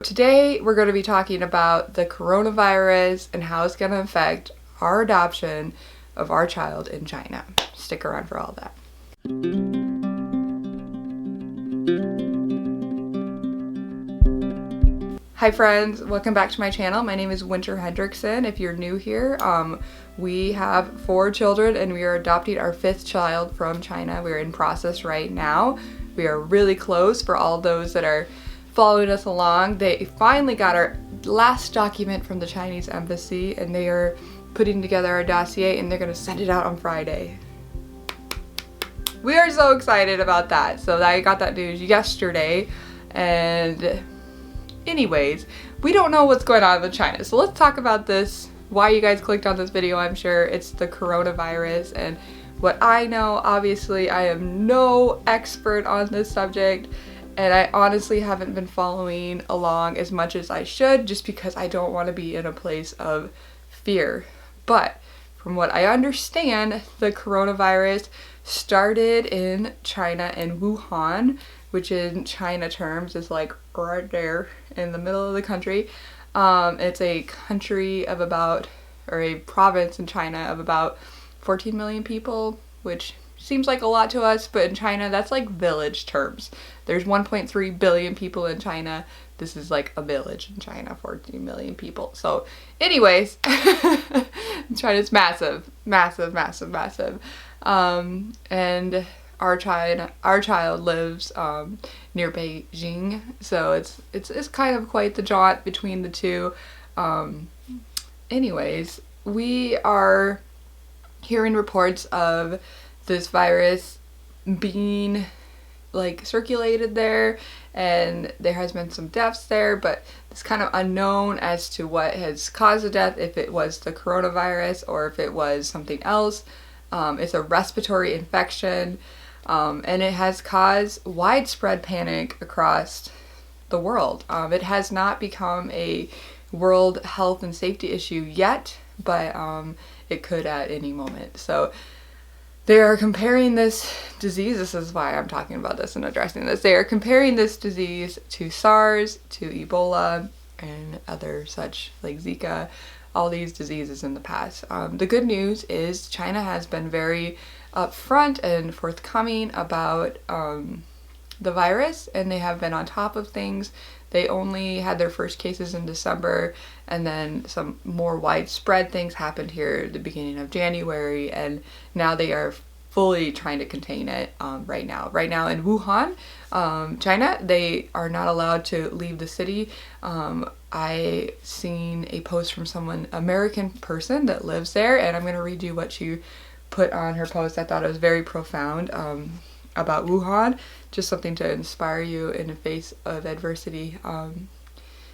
today we're going to be talking about the coronavirus and how it's going to affect our adoption of our child in China. Stick around for all that. Hi friends, welcome back to my channel. My name is Winter Hendrickson. If you're new here, we have 4 children and we are adopting our 5th child from China. We're in process right now. We are really close. For all those that are following us along, they finally got our last document from the Chinese embassy and they are putting together our dossier and they're going to send it out on Friday. We are so excited about that. So I got that news yesterday, and anyways, we don't know what's going on with China. So let's talk about this, why you guys clicked on this video. I'm sure it's the coronavirus and what I know. Obviously, I am no expert on this subject and I honestly haven't been following along as much as I should just because I don't want to be in a place of fear. But from what I understand, the coronavirus started in China, in Wuhan, which in China terms is like right there in the middle of the country. It's a country of about, or a province in China of about 14 million people, which seems like a lot to us, but in China that's like village terms. There's 1.3 billion people in China. This is like a village in China, 14 million people. So anyways, China's massive, massive, massive, massive. And our child lives near Beijing, so it's kind of quite the jaunt between the two. Anyways, we are hearing reports of this virus being like circulated there, and there has been some deaths there, but it's kind of unknown as to what has caused the death, if it was the coronavirus or if it was something else. It's a respiratory infection. And it has caused widespread panic across the world. It has not become a world health and safety issue yet, but it could at any moment. So they are comparing this disease, this is why I'm talking about this and addressing this, they are comparing this disease to SARS, to Ebola, and other such like Zika, all these diseases in the past. The good news is China has been very upfront and forthcoming about the virus, and they have been on top of things. They only had their first cases in December, and then some more widespread things happened here at the beginning of January, and now they are fully trying to contain it right now. Right now in Wuhan, China, they are not allowed to leave the city. I seen a post from someone, American person that lives there, and I'm going to read you what she put on her post. I thought it was very profound about Wuhan, just something to inspire you in the face of adversity.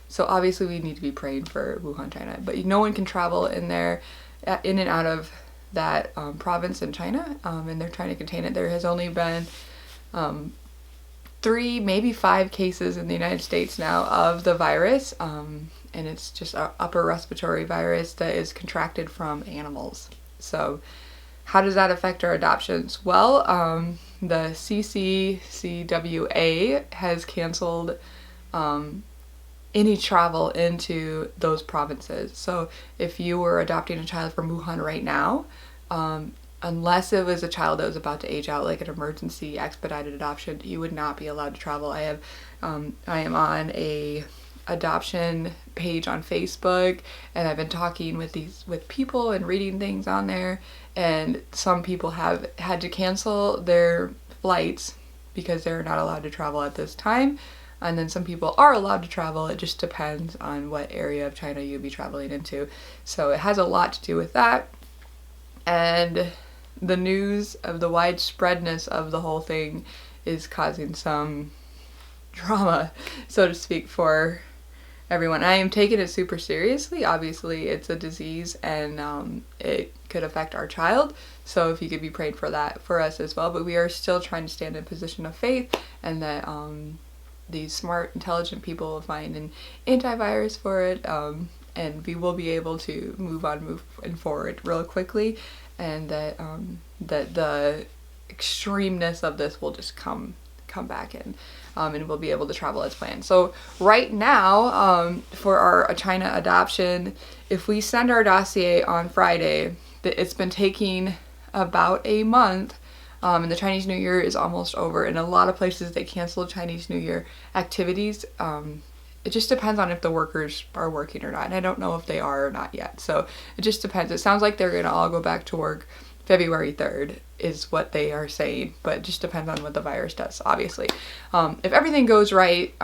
So obviously we need to be praying for Wuhan, China, but no one can travel in there, in and out of that province in China, and they're trying to contain it. There has only been 3, maybe 5 cases in the United States now of the virus, and it's just an upper respiratory virus that is contracted from animals. So how does that affect our adoptions? Well, the CCCWA has canceled any travel into those provinces. So if you were adopting a child from Wuhan right now, unless it was a child that was about to age out, like an emergency expedited adoption, you would not be allowed to travel. I am on a adoption page on Facebook, and I've been talking with people and reading things on there, and some people have had to cancel their flights because they're not allowed to travel at this time, and then some people are allowed to travel. It just depends on what area of China you'll be traveling into. So it has a lot to do with that, and the news of the widespreadness of the whole thing is causing some drama, so to speak, for everyone. I am taking it super seriously. Obviously it's a disease, and it could affect our child, so if you could be praying for that for us as well. But we are still trying to stand in a position of faith, and that these smart, intelligent people will find an antivirus for it, and we will be able to move forward real quickly, and that that the extremeness of this will just come back in. and we'll be able to travel as planned. So right now, for our China adoption, if we send our dossier on Friday, it's been taking about a month, and the Chinese New Year is almost over. In a lot of places, they canceled Chinese New Year activities. It just depends on if the workers are working or not, and I don't know if they are or not yet. So it just depends. It sounds like they're going to all go back to work February 3rd is what they are saying, but it just depends on what the virus does, obviously. If everything goes right,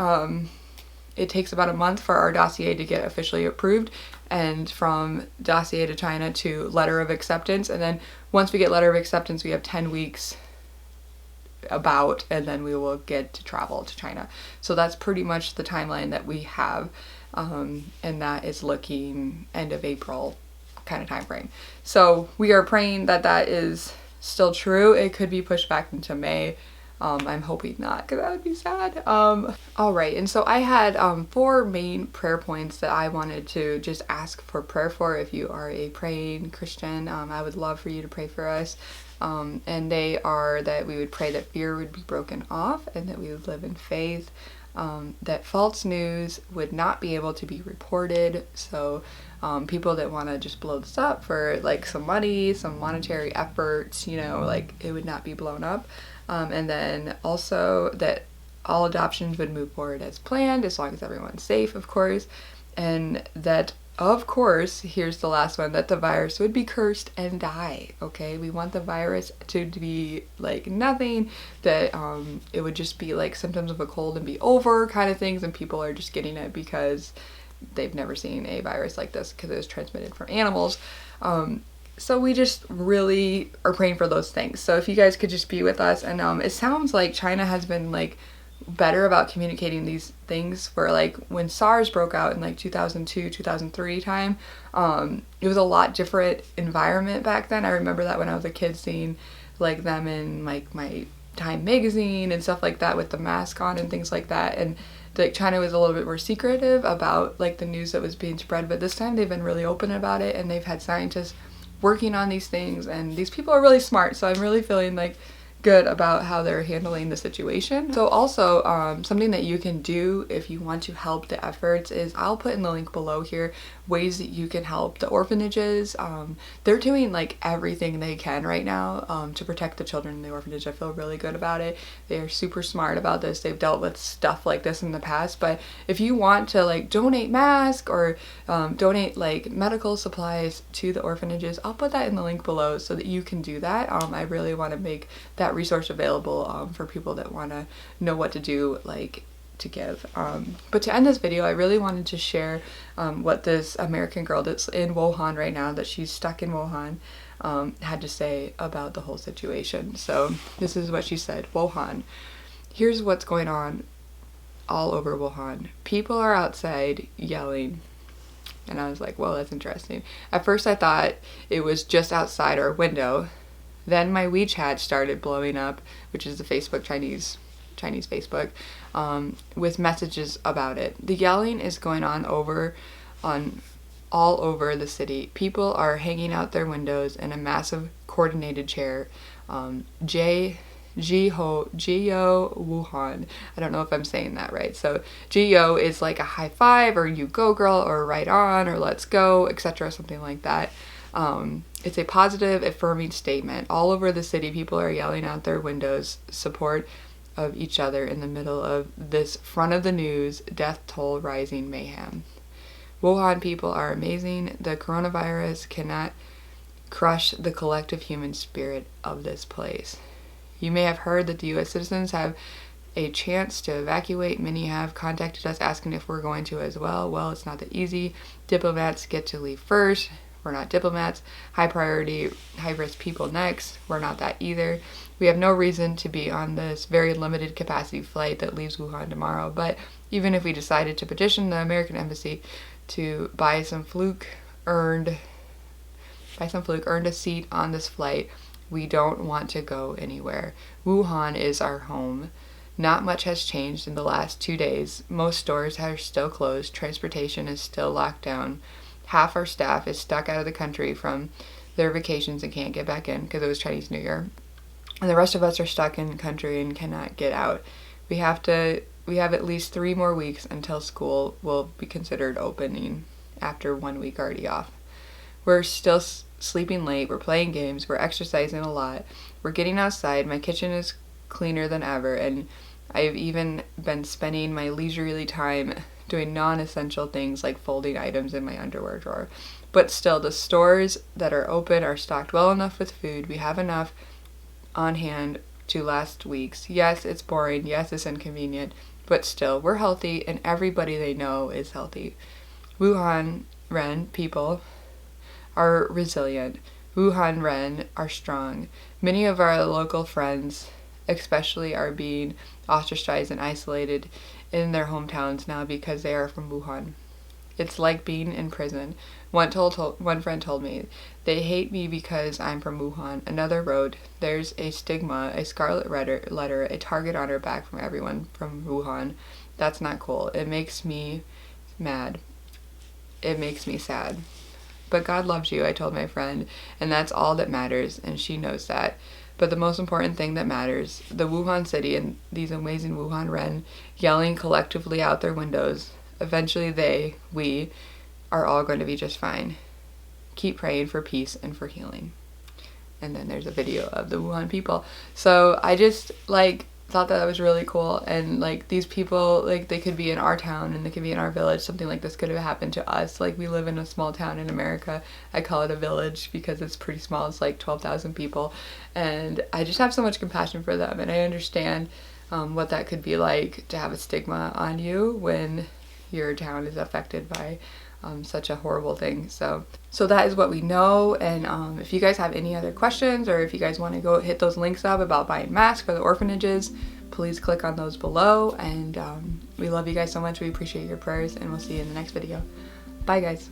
it takes about a month for our dossier to get officially approved, and from dossier to China to letter of acceptance. And then once we get letter of acceptance, we have 10 weeks and then we will get to travel to China. So that's pretty much the timeline that we have, and that is looking end of April kind of time frame. So we are praying that that is still true. It could be pushed back into May. I'm hoping not, because that would be sad. All right, and so I had 4 main prayer points that I wanted to just ask for prayer for. If you are a praying Christian, I would love for you to pray for us. And they are that we would pray that fear would be broken off, and that we would live in faith, that false news would not be able to be reported. So people that want to just blow this up for like some money, some monetary efforts, like it would not be blown up. And then also that all adoptions would move forward as planned, as long as everyone's safe, of course. And that, of course, here's the last one, that the virus would be cursed and die, okay? We want the virus to be like nothing, that it would just be like symptoms of a cold and be over kind of things, and people are just getting it because they've never seen a virus like this because it was transmitted from animals. So we just really are praying for those things. So if you guys could just be with us. And it sounds like China has been like better about communicating these things, for like when SARS broke out in like 2002, 2003 time, it was a lot different environment back then. I remember that when I was a kid, seeing like them in like my Time magazine and stuff like that with the mask on and things like that. And like China was a little bit more secretive about like the news that was being spread, but this time they've been really open about it, and they've had scientists working on these things, and these people are really smart. So I'm really feeling like good about how they're handling the situation. So also something that you can do if you want to help the efforts is, I'll put in the link below here, ways that you can help the orphanages. They're doing like everything they can right now to protect the children in the orphanage. I feel really good about it. They're super smart about this. They've dealt with stuff like this in the past. But if you want to like donate masks or donate like medical supplies to the orphanages, I'll put that in the link below so that you can do that. I really want to make that resource available for people that want to know what to do, like to give. But to end this video, I really wanted to share what this American girl that's in Wuhan right now, that she's stuck in Wuhan, had to say about the whole situation. So this is what she said. Wuhan. Here's what's going on all over Wuhan. People are outside yelling. And I was like, well, that's interesting. At first I thought it was just outside our window. Then my WeChat started blowing up, which is the Facebook, Chinese Facebook, with messages about it. The yelling is going on all over the city. People are hanging out their windows in a massive coordinated chair. Geo Wuhan. I don't know if I'm saying that right. So Geo is like a high five, or you go girl, or right on, or let's go, etc. Something like that. It's a positive, affirming statement. All over the city, people are yelling out their windows support of each other in the middle of this front of the news, death toll rising mayhem. Wuhan people are amazing. The coronavirus cannot crush the collective human spirit of this place. You may have heard that the U.S. citizens have a chance to evacuate. Many have contacted us asking if we're going to as well. Well, it's not that easy. Diplomats get to leave first. We're not diplomats. High priority, high risk people next. We're not that either. We have no reason to be on this very limited capacity flight that leaves Wuhan tomorrow. But even if we decided to petition the American embassy to by some fluke earned a seat on this flight, we don't want to go anywhere. Wuhan is our home. Not much has changed in the last 2 days. Most stores are still closed. Transportation is still locked down. Half our staff is stuck out of the country from their vacations and can't get back in because it was Chinese New Year. And the rest of us are stuck in the country and cannot get out. We have at least 3 more weeks until school will be considered opening after 1 week already off. We're still sleeping late, we're playing games, we're exercising a lot, we're getting outside, my kitchen is cleaner than ever, and I've even been spending my leisurely time doing non-essential things like folding items in my underwear drawer. But still, the stores that are open are stocked well enough with food. We have enough on hand to last weeks. Yes, it's boring. Yes, it's inconvenient. But still, we're healthy, and everybody they know is healthy. Wuhan Ren people are resilient. Wuhan Ren are strong. Many of our local friends, especially, are being ostracized and isolated in their hometowns now because they are from Wuhan. It's like being in prison. One friend told me, they hate me because I'm from Wuhan. Another wrote, there's a stigma, a scarlet letter, a target on her back from everyone from Wuhan. That's not cool. It makes me mad. It makes me sad. But God loves you, I told my friend, and that's all that matters, and she knows that. But the most important thing that matters, the Wuhan city and these amazing Wuhan Ren yelling collectively out their windows, eventually we are all going to be just fine. Keep praying for peace and for healing. And then there's a video of the Wuhan people. So I just thought that was really cool, and these people, they could be in our town and they could be in our village. Something like this could have happened to us. We live in a small town in America. I call it a village because it's pretty small. It's 12,000 people, and I just have so much compassion for them, and I understand what that could be like to have a stigma on you when your town is affected by such a horrible thing. So that is what we know, and if you guys have any other questions, or if you guys want to go hit those links up about buying masks for the orphanages, please click on those below, and we love you guys so much. We appreciate your prayers, and we'll see you in the next video. Bye guys.